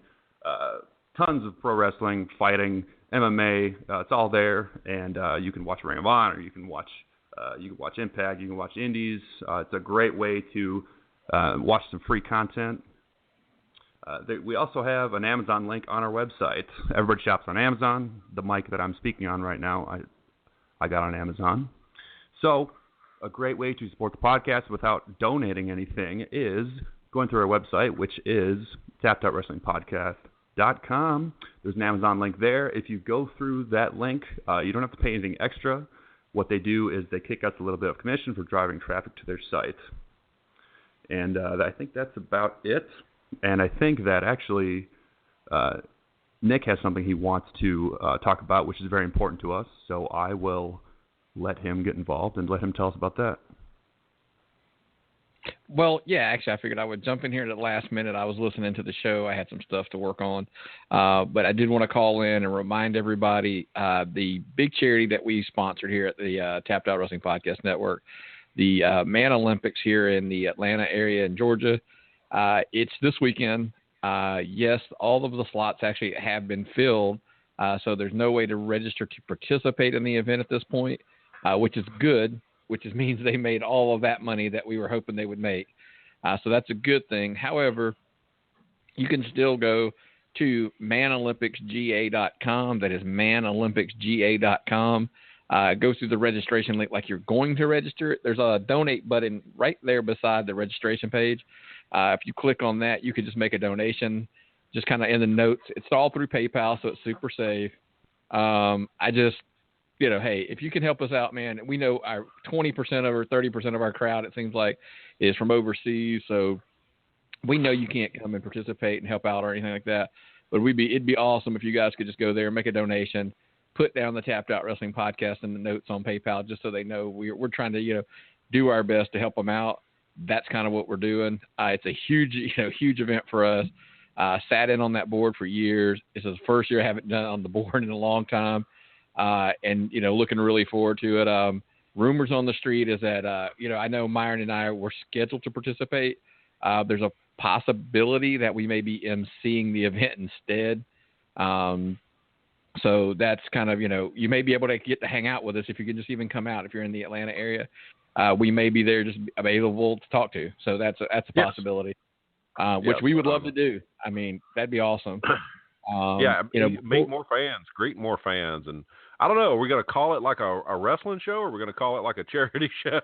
tons of pro wrestling, fighting, MMA. It's all there, and you can watch Ring of Honor. You can watch Impact. You can watch Indies. It's a great way to watch some free content. We also have an Amazon link on our website. Everybody shops on Amazon. The mic that I'm speaking on right now, I got on Amazon. So a great way to support the podcast without donating anything is going through our website, which is tappedoutvwrestlingpodcast.com. There's an Amazon link there. If you go through that link, you don't have to pay anything extra. What they do is they kick us a little bit of commission for driving traffic to their site. And I think that's about it. And I think that actually Nick has something he wants to talk about, which is very important to us. So I will let him get involved and let him tell us about that. Well, yeah, actually, I figured I would jump in here at the last minute. I was listening to the show. I had some stuff to work on. But I did want to call in and remind everybody the big charity that we sponsored here at the Tapped Out Wrestling Podcast Network, the Man Olympics here in the Atlanta area in Georgia. It's this weekend. Yes, all of the slots actually have been filled, so there's no way to register to participate in the event at this point, which is good, which means they made all of that money that we were hoping they would make. So that's a good thing. However, you can still go to manolympicsga.com. That is manolympicsga.com. Go through the registration link like you're going to register. There's a donate button right there beside the registration page. If you click on that, you can just make a donation, just kind of in the notes. It's all through PayPal, so it's super safe. Hey, if you can help us out, man, we know our 20% or 30% of our crowd, it seems like, is from overseas. So we know you can't come and participate and help out or anything like that. But it'd be awesome if you guys could just go there, make a donation, put down the Tapped Out Wrestling Podcast in the notes on PayPal, just so they know we're trying to, do our best to help them out. That's kind of what we're doing. It's a huge event for us. Sat in on that board for years. This is the first year I haven't done it on the board in a long time. And looking really forward to it. Rumors on the street is that, I know Myron and I were scheduled to participate. There's a possibility that we may be emceeing the event instead. So that's kind of, you may be able to get to hang out with us if you can just even come out if you're in the Atlanta area. We may be there just available to talk to. So that's a possibility, which we would love to do. I mean, that'd be awesome. Meet more fans, greet more fans. And I don't know, are we going to call it like a wrestling show, or are we going to call it like a charity show?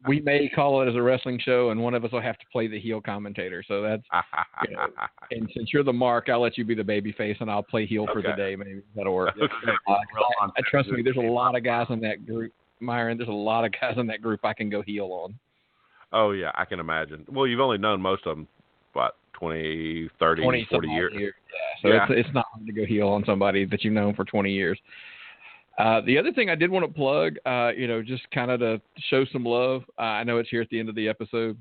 We may call it as a wrestling show, and one of us will have to play the heel commentator. So that's, and since you're the mark, I'll let you be the baby face, and I'll play heel for the day. Maybe that'll work. Trust me, there's a lot of guys in that group, Myron. There's a lot of guys in that group I can go heel on. Oh, yeah, I can imagine. Well, you've only known most of them, what, 20, 30, 40 years? Yeah, so Yeah. it's not hard to go heel on somebody that you've known for 20 years. The other thing I did want to plug, just kind of to show some love, I know it's here at the end of the episode,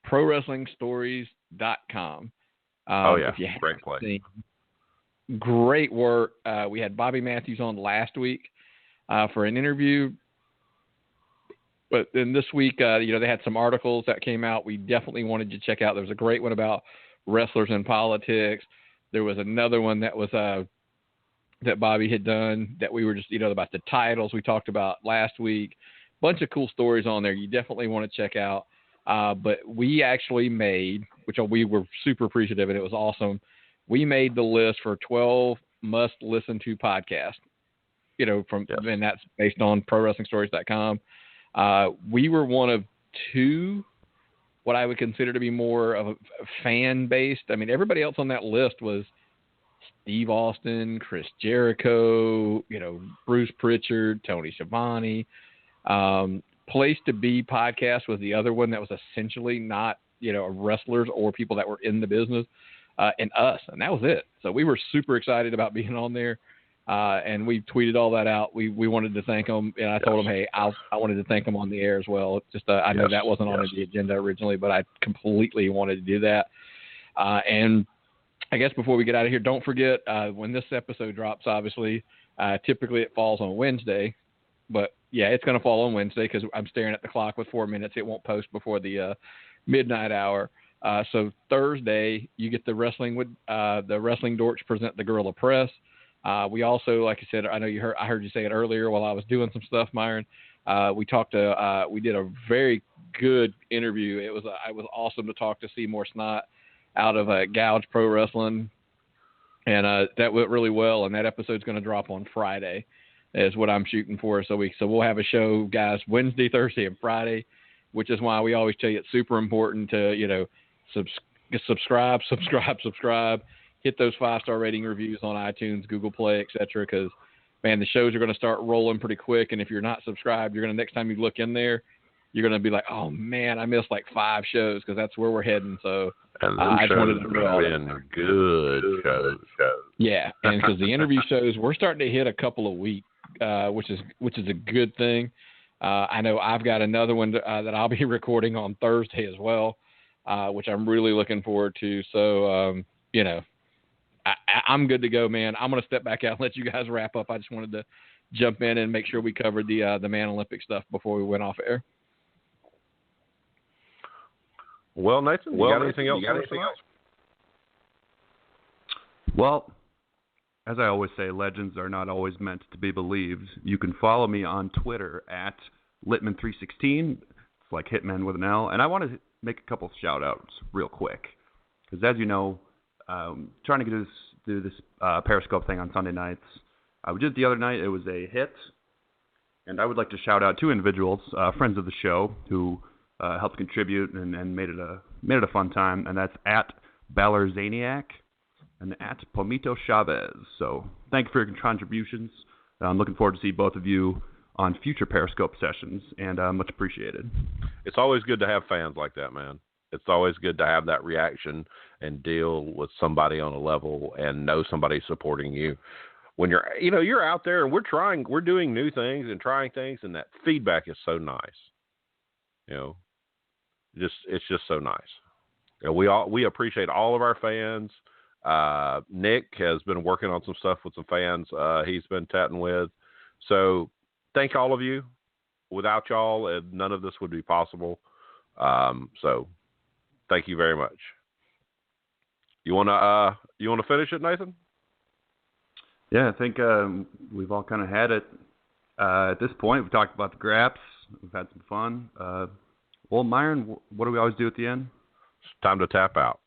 ProWrestlingStories.com. Oh, yeah, If you great play. seen, great work. We had Bobby Matthews on last week for an interview. But then this week, they had some articles that came out we definitely wanted you to check out. There was a great one about wrestlers and politics. There was another one that was that Bobby had done that we were just, about the titles we talked about last week. Bunch of cool stories on there. You definitely want to check out. But we actually made, which we were super appreciative, and it was awesome. We made the list for 12 must-listen-to podcasts, and that's based on ProWrestlingStories.com. We were one of two, what I would consider to be more of a fan-based. I mean, everybody else on that list was Steve Austin, Chris Jericho, Bruce Pritchard, Tony Schiavone. Place to Be podcast was the other one that was essentially not, wrestlers or people that were in the business, and us, and that was it. So we were super excited about being on there. And we tweeted all that out. We wanted to thank them, and I told them, hey, I wanted to thank them on the air as well. Just I know that wasn't on the agenda originally, but I completely wanted to do that. And I guess before we get out of here, don't forget when this episode drops. Obviously, typically it falls on Wednesday, but yeah, it's going to fall on Wednesday because I'm staring at the clock with 4 minutes. It won't post before the midnight hour. So Thursday, you get the Wrestling Dorks present the Gorilla Press. We also, like I said, I heard you say it earlier while I was doing some stuff, Myron. We did a very good interview. It was awesome to talk to Seymour Snot out of Gouge Pro Wrestling, and that went really well. And that episode's going to drop on Friday, is what I'm shooting for. So we'll have a show, guys, Wednesday, Thursday, and Friday, which is why we always tell you it's super important to subscribe. Hit those 5-star rating reviews on iTunes, Google Play, etc. Because, man, the shows are going to start rolling pretty quick. And if you're not subscribed, next time you look in there, you're going to be like, oh, man, I missed like 5 shows because that's where we're heading. So I just wanted to know. Good shows. Yeah, and because the interview shows, we're starting to hit a couple a week, which is a good thing. I know I've got another one that I'll be recording on Thursday as well, which I'm really looking forward to. So, I'm good to go, man. I'm going to step back out and let you guys wrap up. I just wanted to jump in and make sure we covered the Man Olympic stuff before we went off air. Well, Nathan, you got anything else? Well, as I always say, legends are not always meant to be believed. You can follow me on Twitter at Litman316. It's like Hitman with an L. And I want to make a couple shout-outs real quick. Because as you know, trying to do this Periscope thing on Sunday nights. We did it the other night. It was a hit. And I would like to shout out 2 individuals, friends of the show, who helped contribute and made it a fun time. And that's at Balor Zaniac and at Pomito Chavez. So thank you for your contributions. I'm looking forward to see both of you on future Periscope sessions, and much appreciated. It's always good to have fans like that, man. It's always good to have that reaction and deal with somebody on a level and know somebody's supporting you. When you're out there and we're doing new things and trying things, and that feedback is so nice. It's just so nice. We appreciate all of our fans. Nick has been working on some stuff with some fans he's been chatting with. So thank all of you. Without y'all, none of this would be possible. So thank you very much. You wanna finish it, Nathan? Yeah, I think we've all kind of had it at this point. We've talked about the graps. We've had some fun. Well, Myron, what do we always do at the end? It's time to tap out.